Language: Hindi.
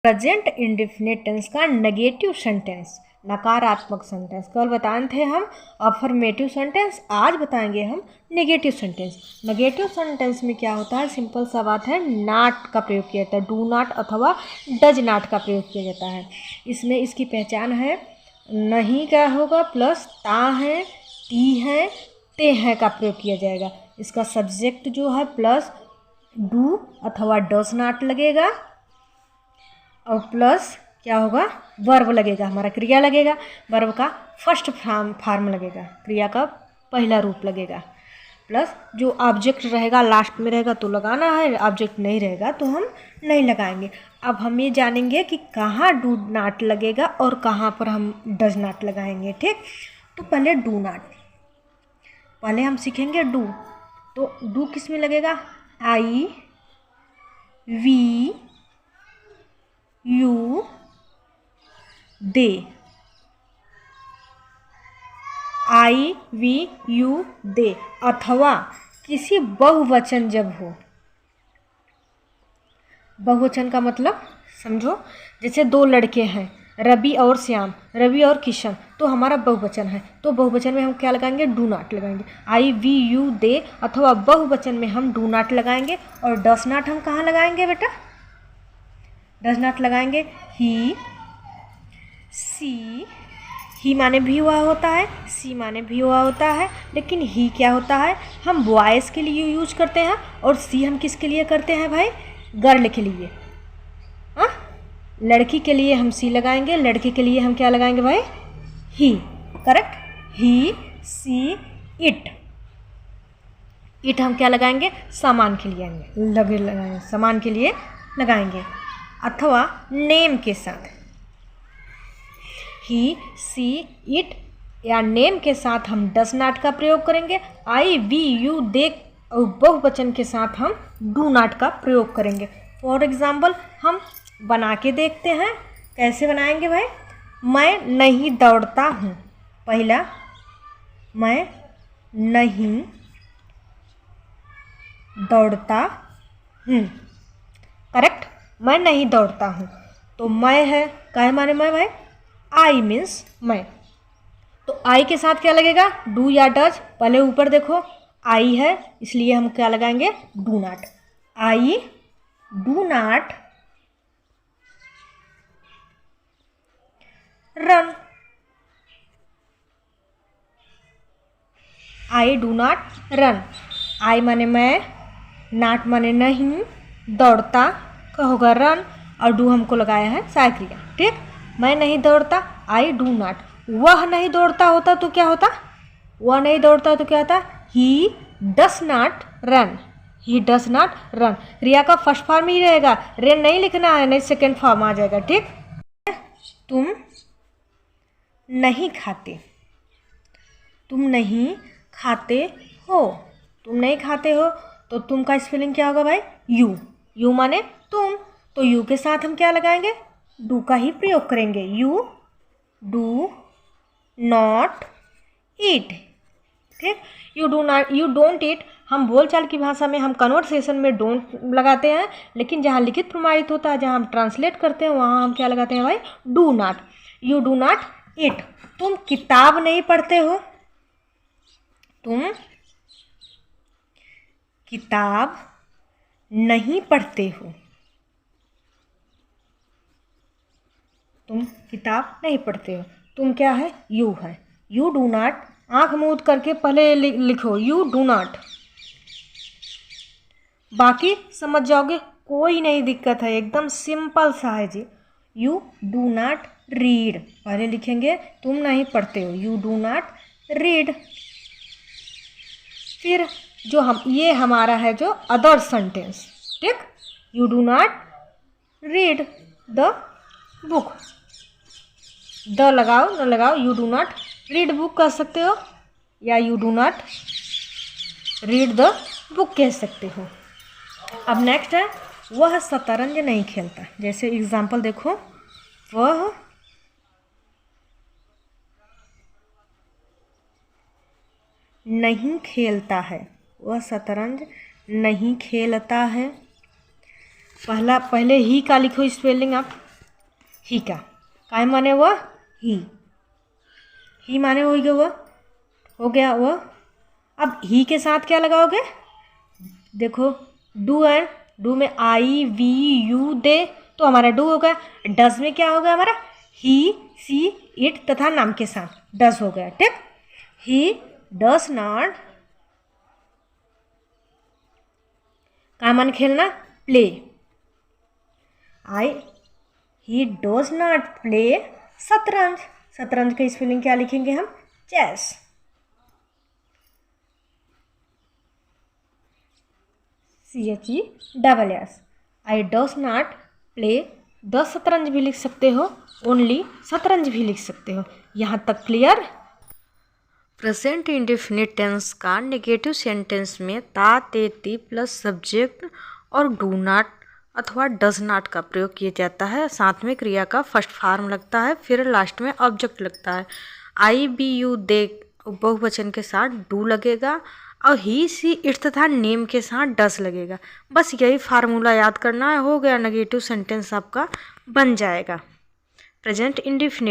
प्रेजेंट इंडेफिनिट टेंस का नेगेटिव सेंटेंस, नकारात्मक सेंटेंस। कल बताए थे हम अफर्मेटिव सेंटेंस, आज बताएंगे हम नेगेटिव सेंटेंस। नेगेटिव सेंटेंस में क्या होता है, सिंपल सा बात है, नॉट का प्रयोग किया जाता है, डू नॉट अथवा डज नॉट का प्रयोग किया जाता है। इसमें इसकी पहचान है, नहीं का होगा प्लस ता है, ती है, ते है का प्रयोग किया जाएगा। इसका सब्जेक्ट जो है प्लस डू अथवा डज नॉट लगेगा और प्लस क्या होगा, वर्ब लगेगा, हमारा क्रिया लगेगा, वर्ब का फर्स्ट फॉर्म लगेगा, क्रिया का पहला रूप लगेगा, प्लस जो ऑब्जेक्ट रहेगा लास्ट में रहेगा तो लगाना है, ऑब्जेक्ट नहीं रहेगा तो हम नहीं लगाएंगे। अब हम ये जानेंगे कि कहाँ डू नॉट लगेगा और कहाँ पर हम डज नॉट लगाएंगे। ठीक, तो पहले डू नॉट, पहले हम सीखेंगे डू। तो डू किस में लगेगा, I we you they, I we you they, अथवा किसी बहुवचन जब हो। बहुवचन का मतलब समझो, जैसे दो लड़के हैं, रवि और श्याम, रवि और किशन, तो हमारा बहुवचन है, तो बहुवचन में हम क्या लगाएंगे, डू नॉट लगाएंगे। आई वी यू दे अथवा बहुवचन में हम डू नॉट लगाएंगे। और डज नॉट हम कहाँ लगाएंगे बेटा, डज नॉट लगाएंगे ही, सी, ही माने भी हुआ होता है, सी माने भी हुआ होता है, लेकिन ही क्या होता है, हम बॉयज़ के लिए यूज करते हैं, और सी हम किसके लिए करते हैं भाई, गर्ल के लिए। हाँ, लड़की के लिए हम सी लगाएंगे, लड़के के लिए हम क्या लगाएंगे भाई, he. Correct, he, she, it. It हम क्या लगाएंगे, सामान के लिए लगाएंगे, सामान के लिए लगाएंगे, अथवा नेम के साथ, ही, सी, इट या नेम के साथ हम डज नॉट का प्रयोग करेंगे। आई वी यू दे और बहुवचन के साथ हम डू नॉट का प्रयोग करेंगे। फॉर एग्जाम्पल हम बना के देखते हैं, कैसे बनाएंगे भाई। मैं नहीं दौड़ता हूँ, पहला मैं नहीं दौड़ता हूँ, करेक्ट, मैं नहीं दौड़ता हूँ, तो मैं है, क्या माने मैं भाई, आई मीन्स मैं, तो आई के साथ क्या लगेगा, डू या डज। पहले ऊपर देखो, आई है इसलिए हम क्या लगाएंगे, do not. I do not run, I do not run, I माने मैं, नॉट माने नहीं, दौड़ता का होगा रन, और डू हमको लगाया है सहायक्रिया। ठीक, मैं नहीं दौड़ता, आई डू नॉट, वह नहीं दौड़ता होता तो क्या होता, वह नहीं दौड़ता तो क्या होता, he does not run, he does not run. क्रिया का फर्स्ट फॉर्म ही रहेगा, रेन नहीं लिखना है, नहीं सेकेंड फॉर्म आ जाएगा। ठीक, तुम नहीं खाते, तुम नहीं खाते हो, तुम नहीं खाते हो, तो तुम का स्पेलिंग क्या होगा भाई, यू, यू माने तुम, तो यू के साथ हम क्या लगाएंगे, डू का ही प्रयोग करेंगे। You do not eat. ठीक, you do not, you don't eat हम बोलचाल की भाषा में, हम कन्वर्सेशन में डोंट लगाते हैं, लेकिन जहाँ लिखित प्रमाणित होता है, जहाँ हम ट्रांसलेट करते हैं, वहाँ हम क्या लगाते हैं भाई, do not. You do not ईट, तुम किताब नहीं पढ़ते हो, तुम किताब नहीं पढ़ते हो, तुम किताब नहीं पढ़ते हो, तुम क्या है, यू है। यू डू नॉट, आंख मूंद करके पहले लिखो यू डू नॉट, बाकी समझ जाओगे, कोई नहीं दिक्कत है, एकदम सिंपल सा है जी। यू डू नॉट रीड, पहले लिखेंगे तुम नहीं पढ़ते हो, यू डू नॉट रीड। फिर जो हम, ये हमारा है जो अदर सेंटेंस। ठीक, you do not read the book, the लगाओ न लगाओ, you do not read book कह सकते हो, या you do not read the book कह सकते हो। अब नेक्स्ट है, वह शतरंज नहीं खेलता। जैसे एग्जाम्पल देखो, वह नहीं खेलता है, वह शतरंज नहीं खेलता है। पहले ही का लिखो स्पेलिंग आप, ही का काय माने वह ही माने हो गया वह, हो गया वह। अब ही के साथ क्या लगाओगे, देखो डू है, डू में आई वी यू दे तो हमारा डू होगा। डज में क्या होगा हमारा, ही सी इट तथा नाम के साथ डज हो गया, ठीक। ही डज नॉट का मन खेलना play, he does not play shatranj, शतरंज का स्पेलिंग क्या लिखेंगे हम, chess. CHESS। I does not play the shatranj भी लिख सकते हो, ओनली शतरंज भी लिख सकते हो। यहाँ तक क्लियर। प्रेजेंट इंडेफिनिट टेंस का नेगेटिव सेंटेंस में ता ते ती प्लस सब्जेक्ट और डू नॉट अथवा डज नॉट का प्रयोग किया जाता है। साथ में क्रिया का फर्स्ट फॉर्म लगता है, फिर लास्ट में ऑब्जेक्ट लगता है। आई बी यू दे बहुवचन के साथ डू लगेगा और ही सी इट तथा नेम के साथ डस लगेगा। बस यही फार्मूला याद करना है, हो गया नेगेटिव सेंटेंस आपका बन जाएगा। Present indefinite